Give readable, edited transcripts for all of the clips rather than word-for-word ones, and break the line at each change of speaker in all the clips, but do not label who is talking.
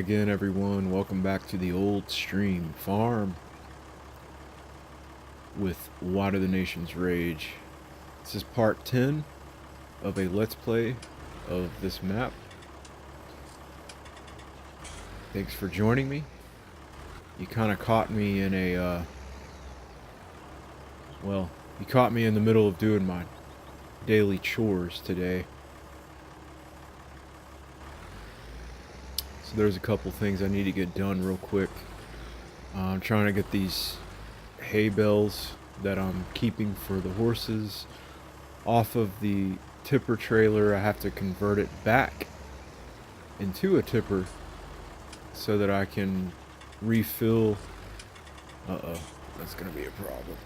again, everyone. Welcome back to the Old Stream Farm with Water the Nation's Rage. This is part 10 of a Let's Play of this map. Thanks for joining me. You kind of caught me in a, you caught me in the middle of doing my daily chores today. So there's a couple things I need to get done real quick. I'm trying to get these hay bales that I'm keeping for the horses off of the tipper trailer. I have to convert it back into a tipper so that I can refill. That's gonna be a problem.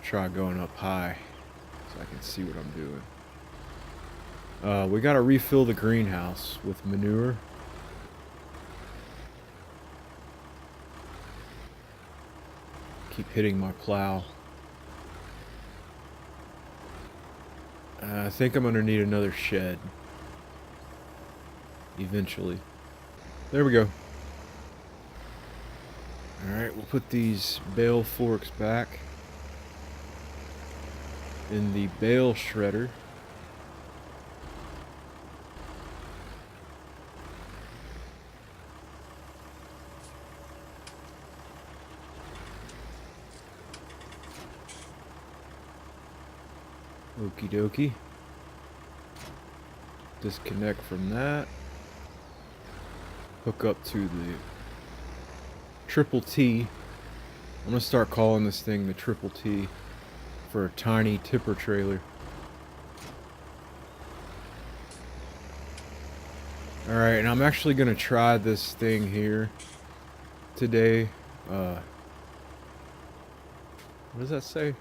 Try going up high so I can see what I'm doing. We gotta refill the greenhouse with manure. Keep hitting my plow. I think I'm gonna need another shed eventually. There we go. Alright, we'll put these bale forks back in the bale shredder. Okie dokie. Disconnect from that. Hook up to the Triple T. I'm gonna start calling this thing the Triple T for a tiny tipper trailer. Alright, and I'm actually gonna try this thing here today. What does that say?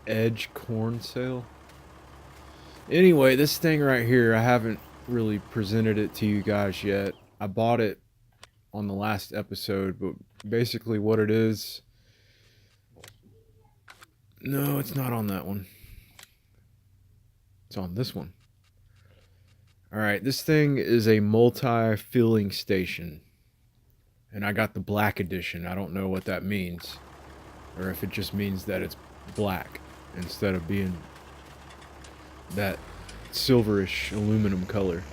Edge corn sale. Anyway, this thing right here, I haven't really presented it to you guys yet. I bought it on the last episode, but basically what it is... No, it's not on that one. It's on this one. Alright, this thing is a multi-filling station. And I got the black edition. I don't know what that means. Or if it just means that it's black instead of being that silverish aluminum color.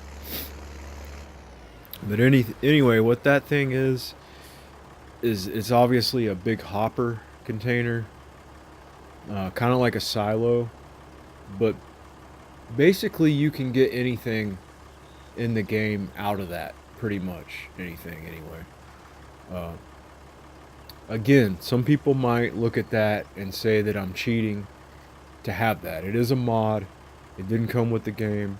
But anyway, what that thing is it's obviously a big hopper container, kind of like a silo, but basically you can get anything in the game out of that, pretty much anything anyway. Again, some people might look at that and say that I'm cheating to have that. It is a mod. It didn't come with the game.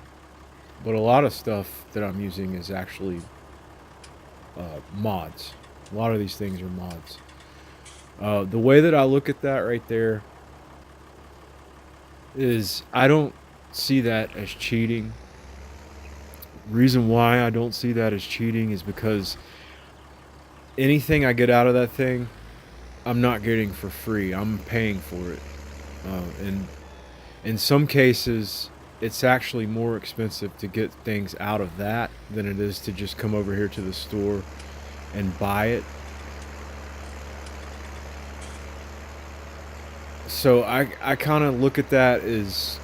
But a lot of stuff that I'm using is actually mods. A lot of these things are mods. The way that I look at that right there is I don't see that as cheating. Reason why I don't see that as cheating is because anything I get out of that thing, I'm not getting for free. I'm paying for it. And in some cases, it's actually more expensive to get things out of that than it is to just come over here to the store and buy it. So I kind of look at that as,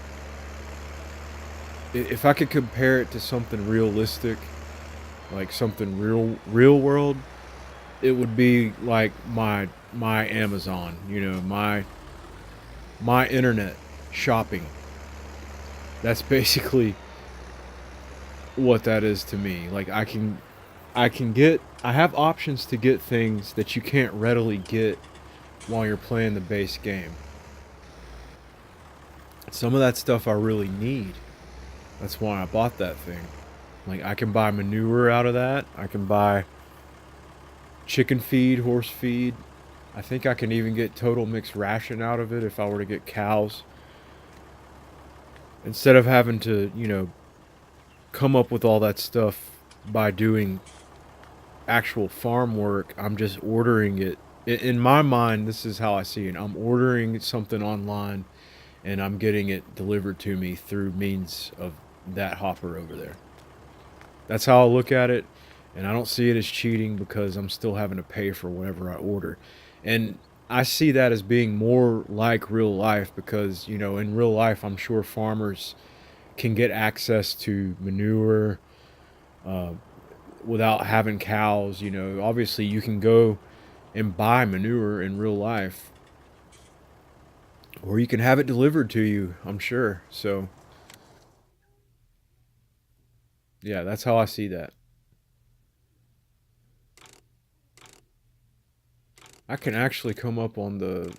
if I could compare it to something realistic, like something real world, it would be like my Amazon, you know, my internet shopping. That's basically what that is to me. Like I have options to get things that you can't readily get while you're playing the base game. Some of that stuff I really need. That's why I bought that thing. Like I can buy manure out of that. I can buy chicken feed, horse feed. I think I can even get total mixed ration out of it if I were to get cows. Instead of having to, you know, come up with all that stuff by doing actual farm work, I'm just ordering it. In my mind, this is how I see it. I'm ordering something online and I'm getting it delivered to me through means of that hopper over there. That's how I look at it, and I don't see it as cheating because I'm still having to pay for whatever I order. And I see that as being more like real life because, in real life, I'm sure farmers can get access to manure uh, without having cows. Obviously, you can go and buy manure in real life, or you can have it delivered to you, I'm sure. So, yeah, that's how I see that. I can actually come up on the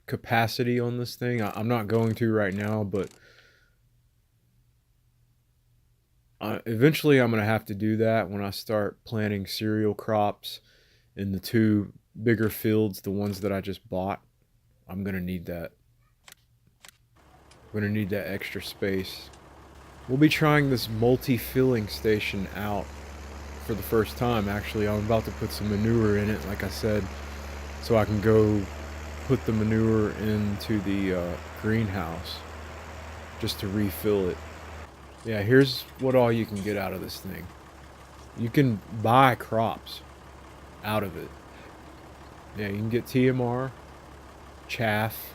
capacity on this thing. I'm not going to right now, but eventually I'm going to have to do that when I start planting cereal crops in the two bigger fields, the ones that I just bought. I'm going to need that. I'm going to need that extra space. We'll be trying this multi-filling station out for the first time. Actually, I'm about to put some manure in it, like I said, so I can go put the manure into the greenhouse just to refill it. Yeah, here's what all you can get out of this thing. You can buy crops out of it. Yeah, you can get TMR, chaff,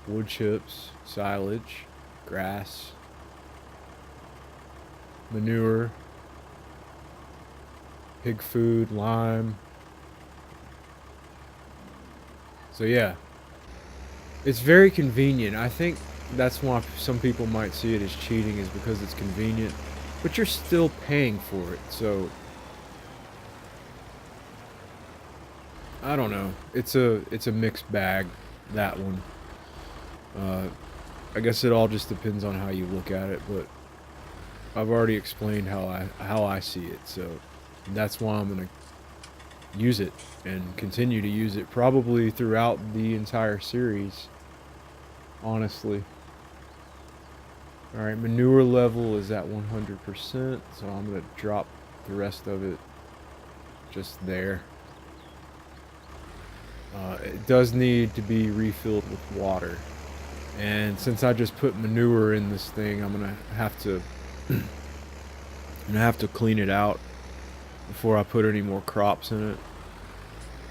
wood chips, silage, grass, manure, pig food, lime. So yeah, it's very convenient. I think that's why some people might see it as cheating, is because it's convenient, but you're still paying for it. So I don't know. It's a mixed bag, that one. Uh, I guess it all just depends on how you look at it, but I've already explained how I see it. So that's why I'm gonna use it and continue to use it probably throughout the entire series. Honestly. All right, manure level is at 100%, so I'm gonna drop the rest of it just there. It does need to be refilled with water. And since I just put manure in this thing, I'm gonna have to clean it out before I put any more crops in it.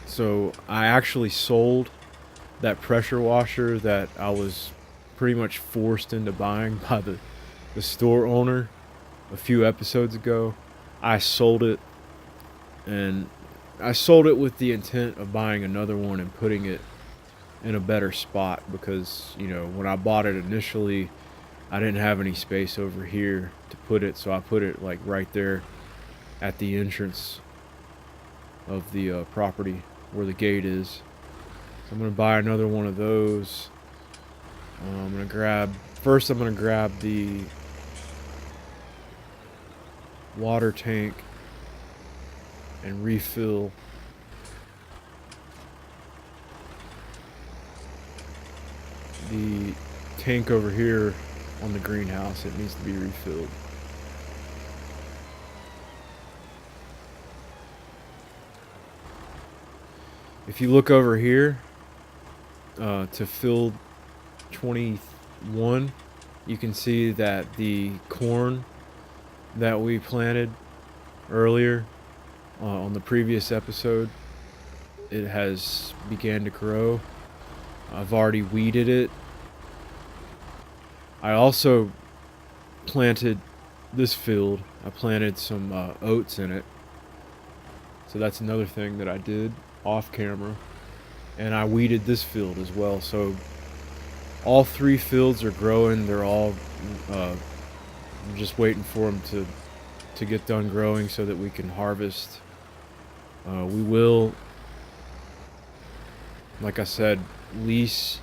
So I actually sold that pressure washer that I was pretty much forced into buying by the store owner a few episodes ago. I sold it, and I sold it with the intent of buying another one and putting it in a better spot because, when I bought it initially, I didn't have any space over here to put it, so I put it like right there at the entrance of the property where the gate is. So I'm gonna buy another one of those. I'm gonna grab the water tank and refill the tank over here on the greenhouse. It needs to be refilled. If you look over here to field 21, you can see that the corn that we planted earlier on the previous episode, it has began to grow. I've already weeded it. I also planted this field. I planted some oats in it. So that's another thing that I did off camera. And I weeded this field as well. So all three fields are growing. They're all I'm just waiting for them to get done growing so that we can harvest. We will, like I said, lease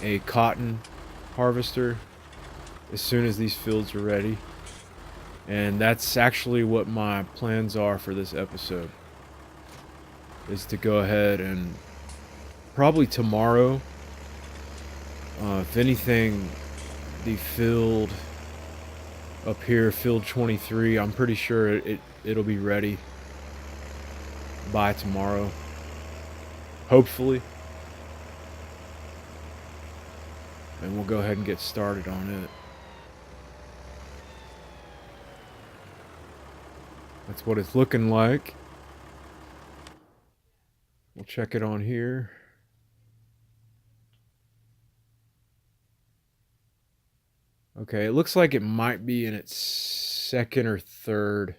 a cotton harvester as soon as these fields are ready. And that's actually what my plans are for this episode, is to go ahead and probably tomorrow, if anything, the field up here, field 23, I'm pretty sure it'll be ready by tomorrow, hopefully, and we'll go ahead and get started on it. That's what it's looking like. We'll check it on here. Okay, it looks like it might be in its second or third.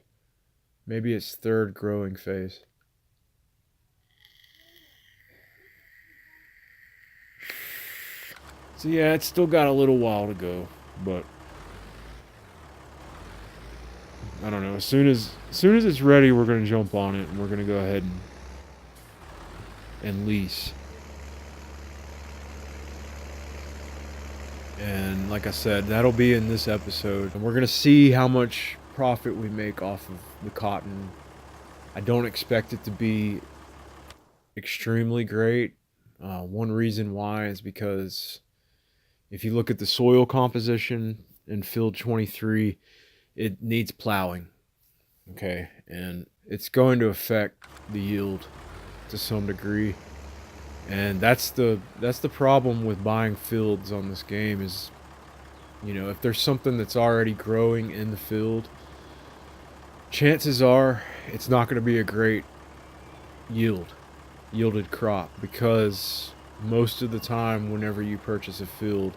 Maybe its third growing phase. So yeah, it's still got a little while to go, but I don't know. As soon as it's ready, we're gonna jump on it and we're gonna go ahead and lease. And like I said, that'll be in this episode. And we're going to see how much profit we make off of the cotton. I don't expect it to be extremely great. One reason why is because if you look at the soil composition in field 23, it needs plowing. Okay. And it's going to affect the yield to some degree. And that's the problem with buying fields on this game is, you know, if there's something that's already growing in the field, chances are it's not going to be a great yielded crop, because most of the time whenever you purchase a field,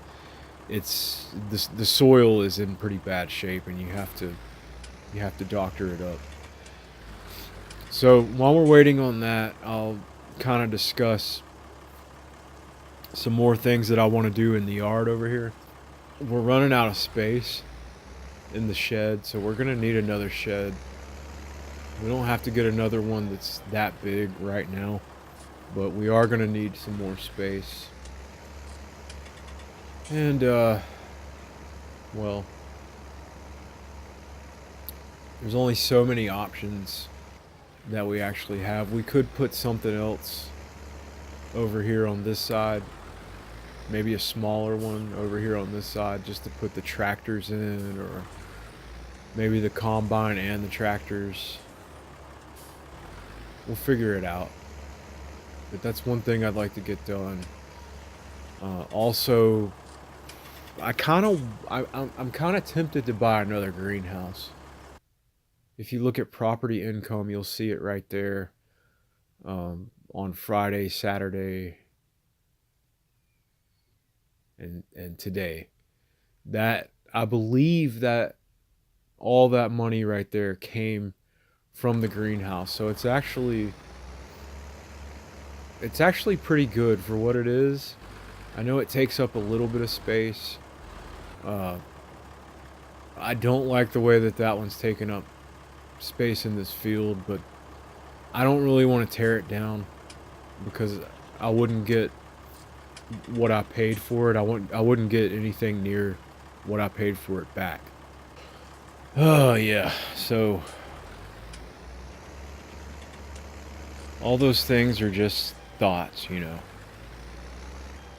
it's the soil is in pretty bad shape and you have to doctor it up. So while we're waiting on that, I'll kind of discuss some more things that I want to do in the yard over here. We're running out of space in the shed, so we're gonna need another shed. We don't have to get another one that's that big right now, but we are gonna need some more space. And well, there's only so many options that we actually have. We could put something else over here on this side, maybe a smaller one over here on this side, just to put the tractors in, or maybe the combine and the tractors. We'll figure it out. But that's one thing I'd like to get done. Also, I'm kind of tempted to buy another greenhouse. If you look at property income, you'll see it right there, on Friday, Saturday, and today. That, I believe that all that money right there came from the greenhouse. So it's actually pretty good for what it is. I know it takes up a little bit of space. I don't like the way that one's taking up space in this field, but I don't really want to tear it down because I wouldn't get what I paid for it. I wouldn't get anything near what I paid for it back. Oh yeah, so all those things are just thoughts, you know.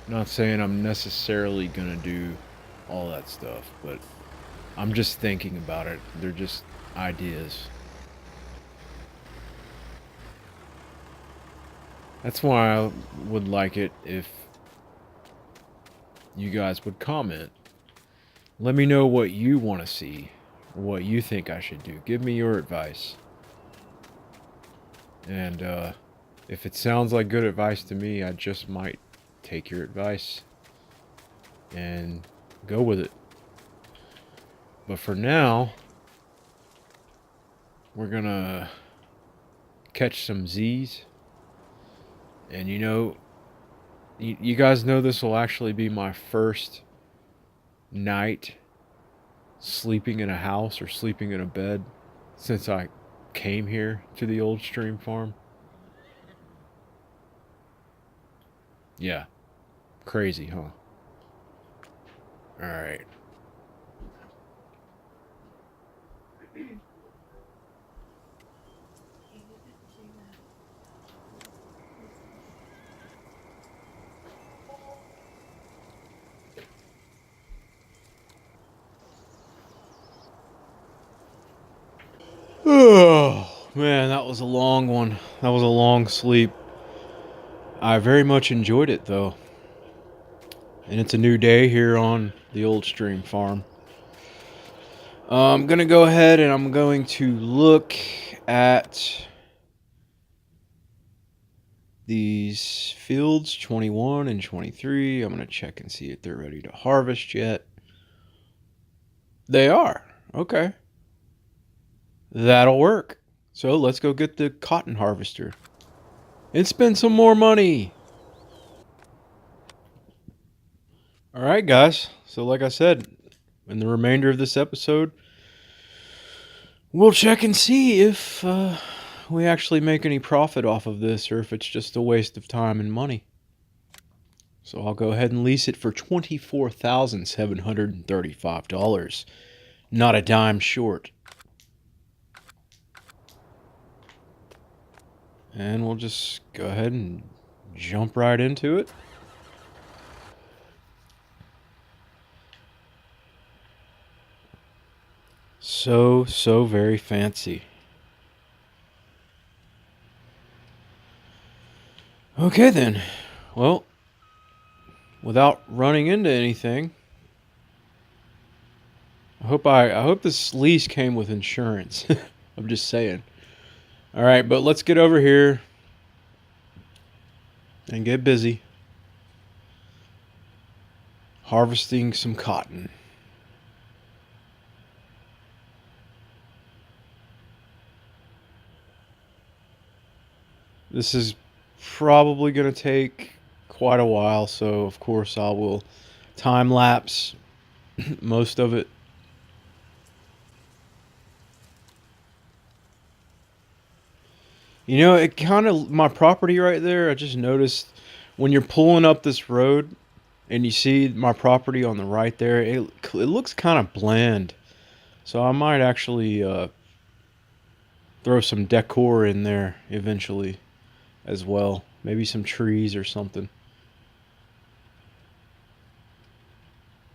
Not saying I'm necessarily gonna do all that stuff, but I'm just thinking about it. They're just ideas. That's why I would like it if you guys would comment. Let me know what you want to see, what you think I should do. Give me your advice. And if it sounds like good advice to me, I just might take your advice and go with it. But for now, we're gonna catch some Z's. And you know, you guys know this will actually be my first night sleeping in a house or sleeping in a bed since I came here to the Old Stream Farm. Yeah. Crazy, huh? Alright. Oh, man, that was a long one. That was a long sleep. I very much enjoyed it, though. And it's a new day here on the Old Stream Farm. I'm going to go ahead and I'm going to look at these fields 21 and 23. I'm going to check and see if they're ready to harvest yet. They are. Okay. That'll work. So let's go get the cotton harvester and spend some more money. All right, guys. So like I said, in the remainder of this episode, we'll check and see if we actually make any profit off of this or if it's just a waste of time and money. So I'll go ahead and lease it for $24,735. Not a dime short. And we'll just go ahead and jump right into it. So very fancy. Okay then. Well, without running into anything, I hope this lease came with insurance. I'm just saying. All right, but let's get over here and get busy harvesting some cotton. This is probably going to take quite a while, so of course I will time lapse most of it. You know, it kind of, my property right there, I just noticed when you're pulling up this road and you see my property on the right there, it looks kind of bland. So I might actually throw some decor in there eventually as well. Maybe some trees or something.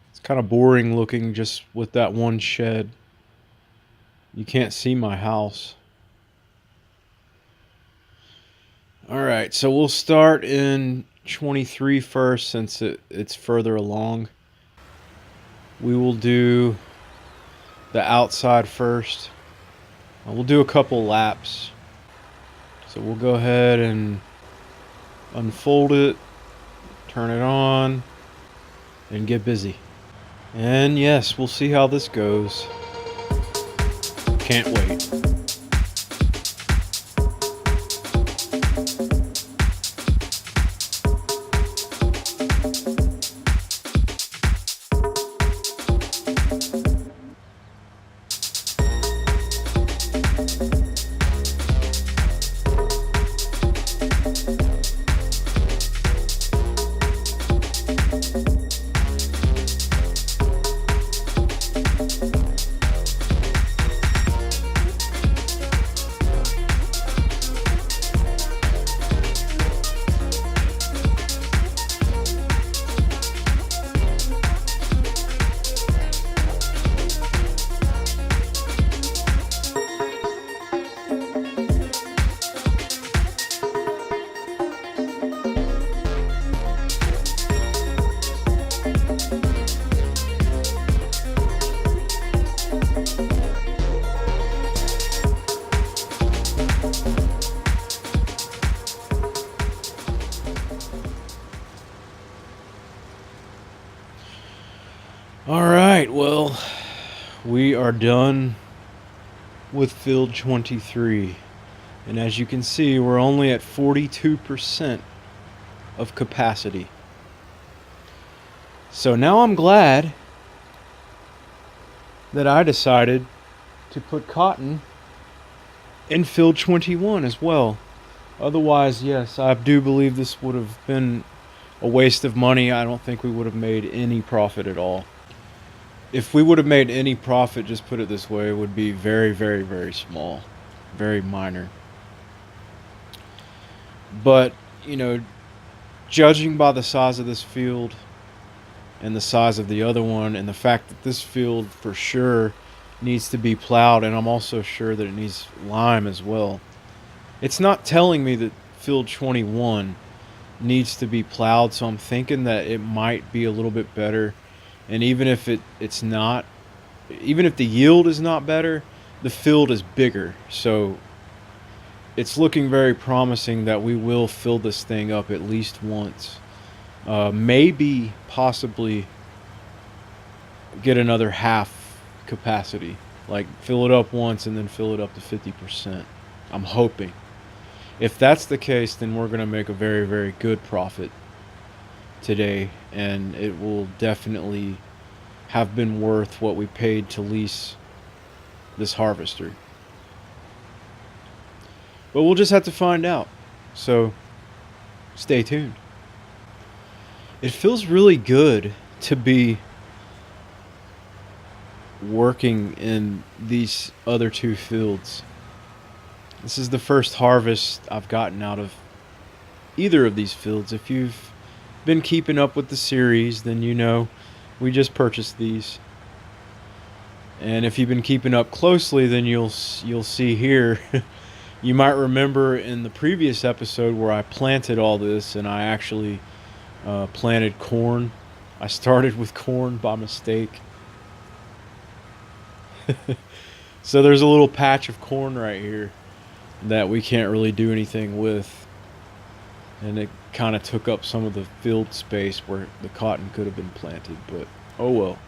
It's kind of boring looking just with that one shed. You can't see my house. All right, so we'll start in 23 first since it's further along. We will do the outside first. We'll do a couple laps. So we'll go ahead and unfold it, turn it on, and get busy. And yes, we'll see how this goes. Can't wait. All right, well, we are done with field 23. And as you can see, we're only at 42% of capacity. So now I'm glad that I decided to put cotton in field 21 as well. Otherwise, yes, I do believe this would have been a waste of money. I don't think we would have made any profit at all. If we would have made any profit, just put it this way, it would be very, very, very small, very minor. But, you know, judging by the size of this field and the size of the other one and the fact that this field for sure needs to be plowed, and I'm also sure that it needs lime as well. It's not telling me that field 21 needs to be plowed, so I'm thinking that it might be a little bit better. And even if it's not, even if the yield is not better, the field is bigger. So it's looking very promising that we will fill this thing up at least once. Maybe, possibly, get another half capacity. Like, fill it up once and then fill it up to 50%. I'm hoping. If that's the case, then we're going to make a very, very good profit today, and it will definitely have been worth what we paid to lease this harvester. But we'll just have to find out. So, stay tuned. It feels really good to be working in these other two fields. This is the first harvest I've gotten out of either of these fields. If you've been keeping up with the series, then you know we just purchased these. And if you've been keeping up closely, then you'll see here. You might remember in the previous episode where I planted all this, and I actually planted corn. I started with corn by mistake. So there's a little patch of corn right here that we can't really do anything with, and it kind of took up some of the field space where the cotton could have been planted, but oh well.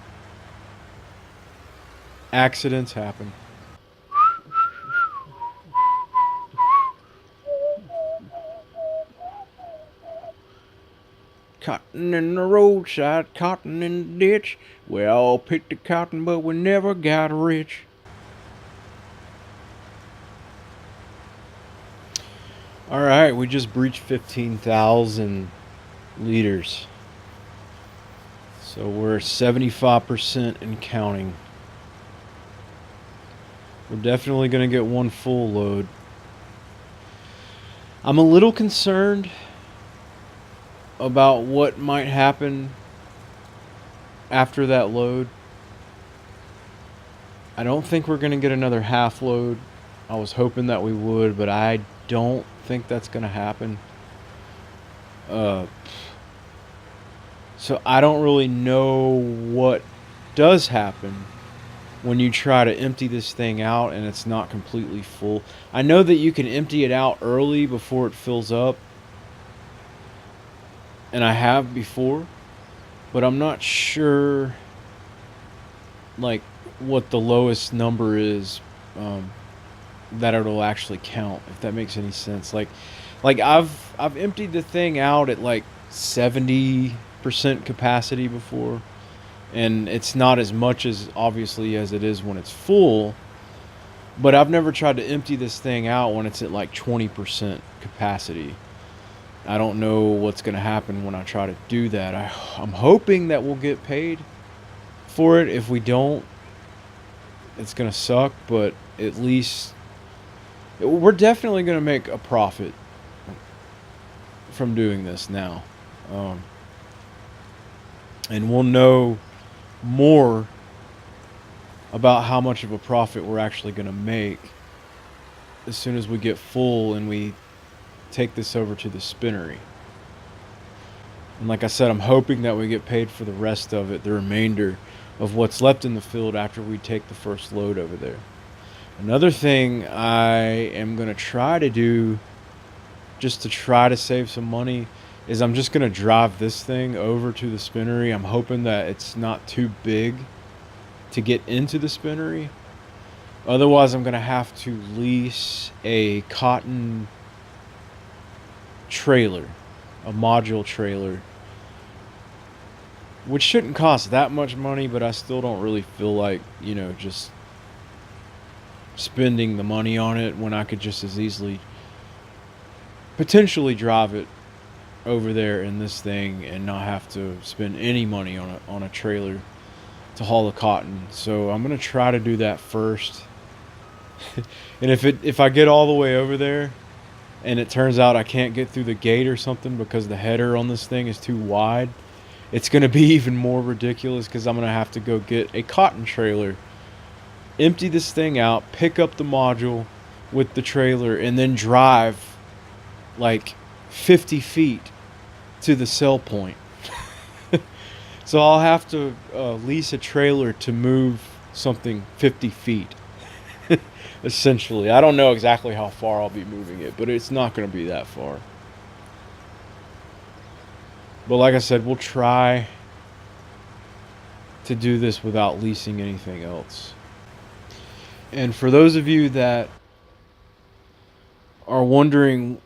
Accidents happen. Cotton in the roadside, cotton in the ditch. We all picked the cotton, but we never got rich. Alright, we just breached 15,000 liters. So we're 75% and counting. We're definitely going to get one full load. I'm a little concerned about what might happen after that load. I don't think we're going to get another half load. I was hoping that we would, but I don't think that's going to happen. So I don't really know what does happen when you try to empty this thing out and it's not completely full. I know that you can empty it out early before it fills up, and I have before, but I'm not sure like what the lowest number is that it'll actually count, if that makes any sense. Like I've emptied the thing out at like 70% capacity before, and it's not as much as obviously as it is when it's full, but I've never tried to empty this thing out when it's at like 20% capacity. I don't know what's going to happen when I try to do that. I'm hoping that we'll get paid for it. If we don't, it's going to suck, but at least we're definitely going to make a profit from doing this now. And we'll know more about how much of a profit we're actually going to make as soon as we get full and we take this over to the spinnery. And like I said, I'm hoping that we get paid for the rest of it, the remainder of what's left in the field after we take the first load over there. Another thing I am going to try to do, just to try to save some money, is I'm just going to drive this thing over to the spinnery. I'm hoping that it's not too big to get into the spinnery. Otherwise, I'm going to have to lease a cotton trailer, a module trailer, which shouldn't cost that much money, but I still don't really feel like, just spending the money on it when I could just as easily potentially drive it over there in this thing and not have to spend any money on a trailer to haul the cotton. So I'm going to try to do that first. And if I get all the way over there and it turns out I can't get through the gate or something because the header on this thing is too wide, it's going to be even more ridiculous, because I'm going to have to go get a cotton trailer, empty this thing out, pick up the module with the trailer, and then drive like 50 feet to the sell point. So I'll have to lease a trailer to move something 50 feet. Essentially. I don't know exactly how far I'll be moving it, but it's not going to be that far. But like I said, we'll try to do this without leasing anything else. And for those of you that are wondering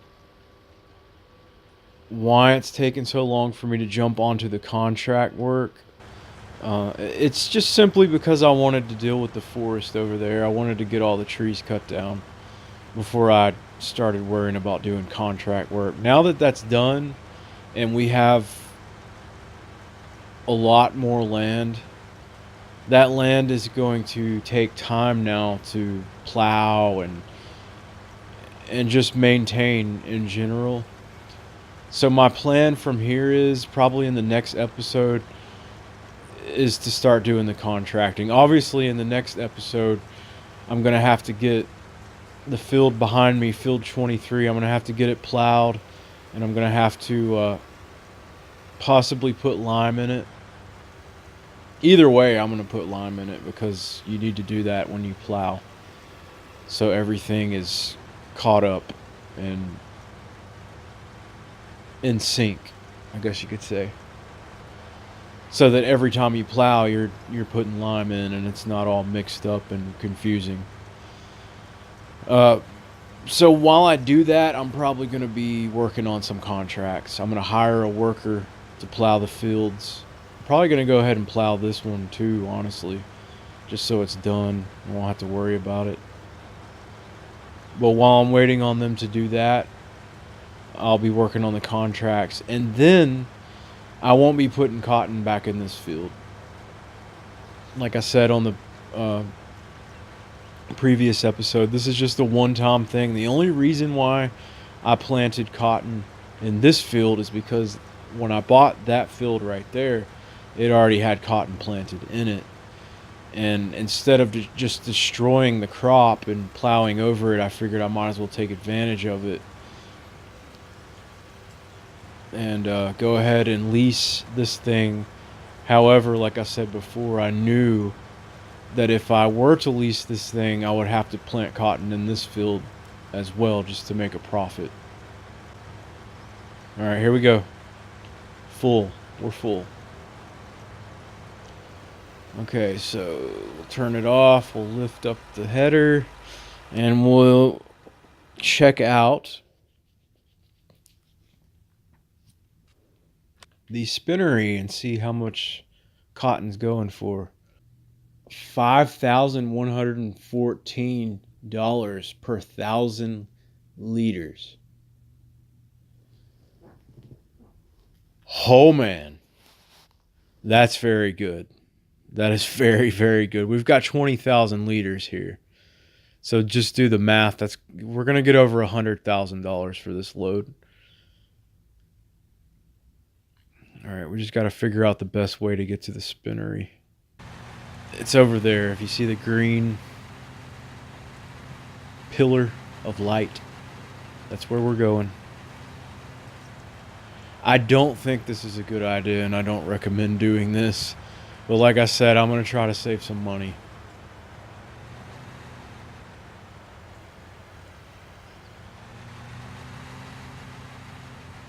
why it's taken so long for me to jump onto the contract work, it's just simply because I wanted to deal with the forest over there. I wanted to get all the trees cut down before I started worrying about doing contract work. Now that that's done and we have a lot more land, that land is going to take time now to plow and just maintain in general. So my plan from here is probably in the next episode is to start doing the contracting. Obviously in the next episode I'm going to have to get the field behind me, field 23, I'm going to have to get it plowed, and I'm going to have to possibly put lime in it. Either way, I'm going to put lime in it because you need to do that when you plow, so everything is caught up and in sync, I guess you could say. So that every time you plow, you're putting lime in, and it's not all mixed up and confusing. So while I do that, I'm probably going to be working on some contracts. I'm going to hire a worker to plow the fields. I'm probably going to go ahead and plow this one too, honestly, just so it's done. I won't have to worry about it. But while I'm waiting on them to do that, I'll be working on the contracts, and then I won't be putting cotton back in this field. Like I said on the previous episode, this is just a one-time thing. The only reason why I planted cotton in this field is because when I bought that field right there, it already had cotton planted in it. And instead of just destroying the crop and plowing over it, I figured I might as well take advantage of it and go ahead and lease this thing. However, like I said before, I knew that if I were to lease this thing, I would have to plant cotton in this field as well, just to make a profit. Alright, here we go. Full. We're full. Okay, so we'll turn it off. We'll lift up the header, and we'll check out the spinnery and see how much cotton's going for. $5,114 per 1,000 liters. Oh man, that's very good. That is very, very good. We've got 20,000 liters here. So just do the math. We're going to get over $100,000 for this load. All right, we just got to figure out the best way to get to the spinnery. It's over there. If you see the green pillar of light, that's where we're going. I don't think this is a good idea, and I don't recommend doing this. But like I said, I'm going to try to save some money.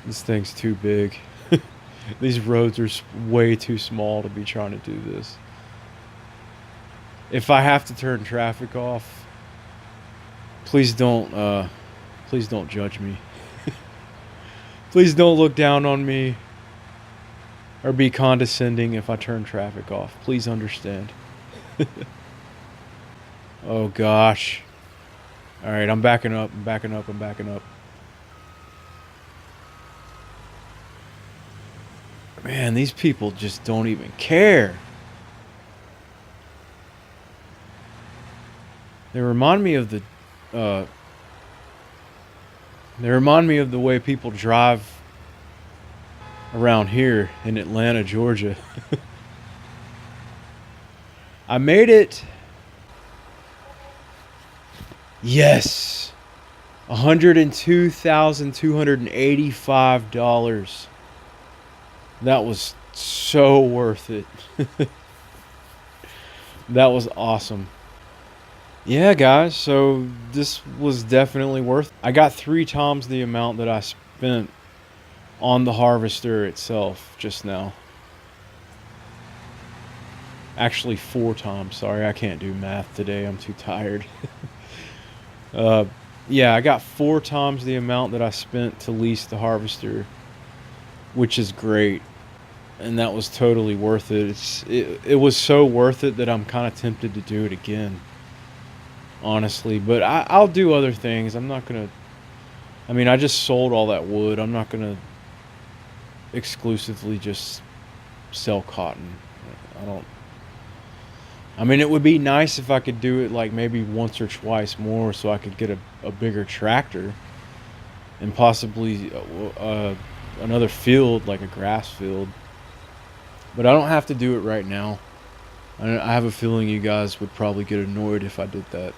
This thing's too big. These roads are way too small to be trying to do this. If I have to turn traffic off, please don't judge me. Please don't look down on me or be condescending if I turn traffic off. Please understand. Oh gosh. All right, I'm backing up. I'm backing up. Man, these people just don't even care. They remind me of the way people drive around here in Atlanta, Georgia. I made it. Yes. $102,285. That was so worth it. That was awesome. Yeah, guys, so this was definitely worth. I got 3 times the amount that I spent on the harvester itself just now. Actually, 4 times. Sorry, I can't do math today. I'm too tired. uh, yeah, I got 4 times the amount that I spent to lease the harvester, which is great. And that was totally worth it. It was so worth it that I'm kind of tempted to do it again, honestly. But I'll do other things. I'm not gonna. I mean, I just sold all that wood. I'm not gonna exclusively just sell cotton. I don't. I mean, it would be nice if I could do it like maybe once or twice more, so I could get a bigger tractor and possibly another field, like a grass field. But I don't have to do it right now. I have a feeling you guys would probably get annoyed if I did that.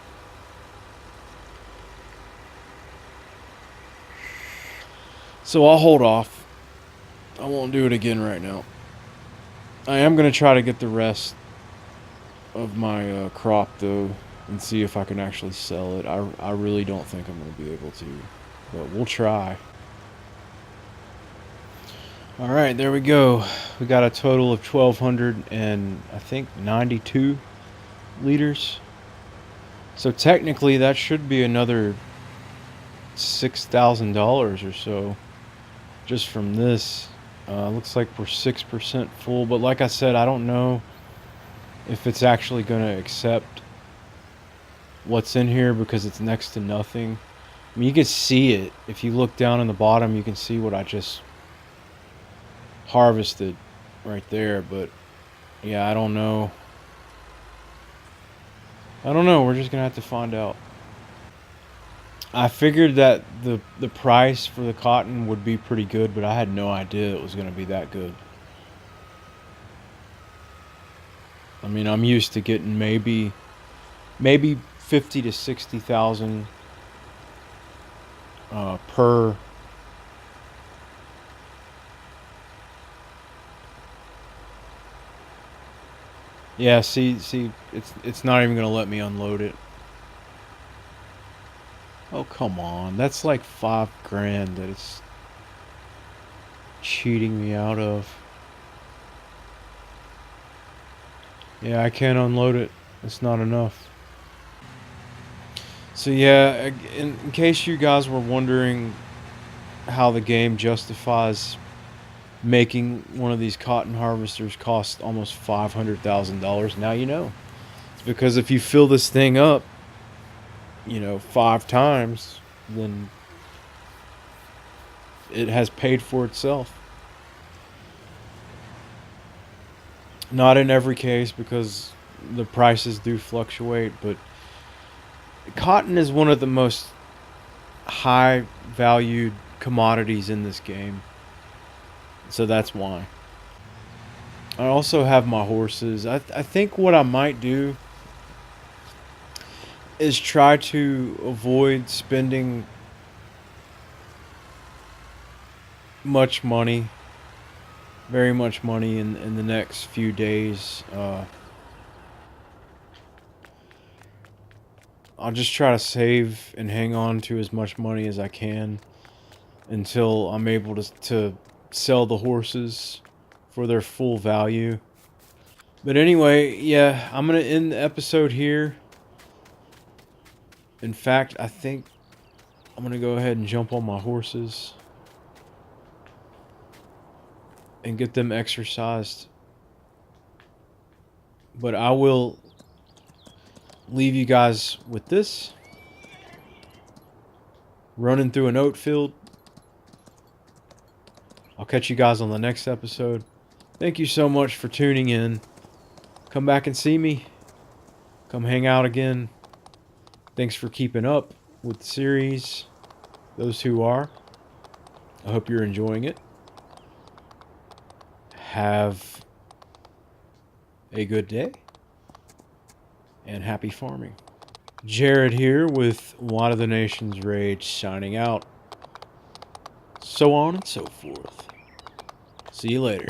So I'll hold off. I won't do it again right now. I am going to try to get the rest of my crop, though, and see if I can actually sell it. I really don't think I'm going to be able to, but we'll try. All right, there we go. We got a total of 1,200 and I think 92 liters. So technically, that should be another $6,000 or so just from this. Looks like we're 6% full, but like I said, I don't know if it's actually going to accept what's in here because it's next to nothing. I mean, you can see it. If you look down in the bottom, you can see what I just harvested right there, but yeah, I don't know. We're just gonna have to find out. I figured that the price for the cotton would be pretty good, but I had no idea it was gonna be that good. I mean, I'm used to getting maybe 50 to 60,000 per. Yeah, see, it's not even gonna let me unload it. Oh, come on. That's like 5 grand that it's cheating me out of. Yeah, I can't unload it. It's not enough. So yeah, in case you guys were wondering how the game justifies making one of these cotton harvesters cost almost $500,000, now you know. It's because if you fill this thing up, 5 times, then it has paid for itself. Not in every case because the prices do fluctuate, but cotton is one of the most high valued commodities in this game. So that's why. I also have my horses. I think what I might do is try to avoid spending much money, very much money in the next few days. I'll just try to save and hang on to as much money as I can until I'm able to sell the horses for their full value. But anyway, yeah, I'm going to end the episode here. In fact, I think I'm going to go ahead and jump on my horses and get them exercised. But I will leave you guys with this. Running through an oat field. I'll catch you guys on the next episode. Thank you so much for tuning in. Come back and see me. Come hang out again. Thanks for keeping up with the series. Those who are. I hope you're enjoying it. Have a good day. And happy farming. Jared here with Water the Nation's Rage signing out. So on and so forth. See you later.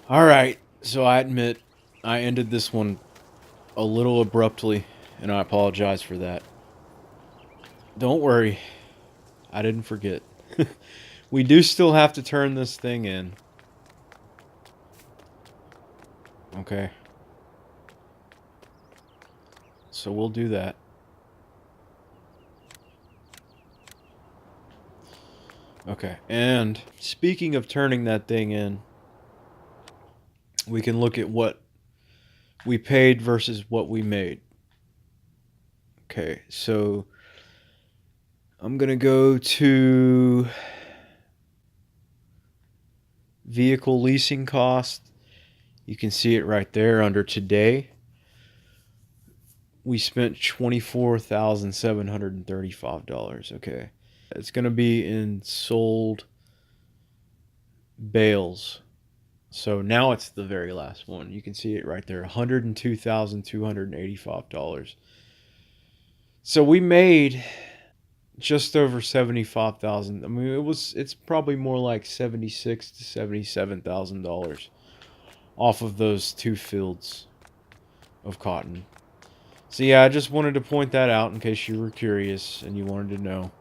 All right, so I admit I ended this one a little abruptly, and I apologize for that. Don't worry, I didn't forget. We do still have to turn this thing in. Okay. So we'll do that. Okay. And speaking of turning that thing in, we can look at what we paid versus what we made. Okay. So I'm going to go to vehicle leasing cost. You can see it right there under today. We spent $24,735. Okay. It's going to be in sold bales. So now it's the very last one. You can see it right there, $102,285. So we made just over 75,000. I mean, it's probably more like 76 to $77,000 off of those 2 fields of cotton. So yeah, I just wanted to point that out in case you were curious and you wanted to know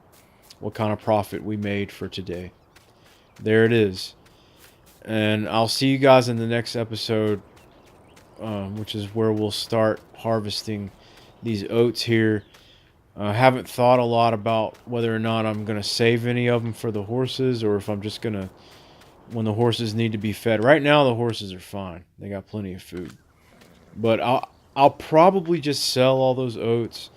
what kind of profit we made for today. There it is. And I'll see you guys in the next episode, which is where we'll start harvesting these oats here. I haven't thought a lot about whether or not I'm going to save any of them for the horses, or if I'm just going to, when the horses need to be fed. Right now, the horses are fine. They got plenty of food. But I'll probably just sell all those oats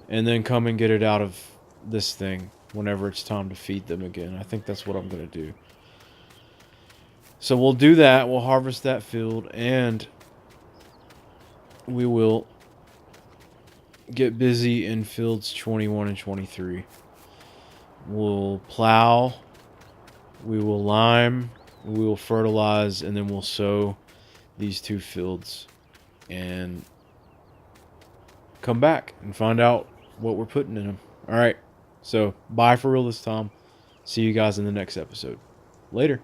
and then come and get it out of this thing whenever it's time to feed them again. I think that's what I'm going to do. So we'll do that. We'll harvest that field, and we will get busy in fields 21 and 23. We'll plow, we will lime, we will fertilize, and then we'll sow these 2 fields and come back and find out what we're putting in them. All right. So bye for real this time. See you guys in the next episode. Later.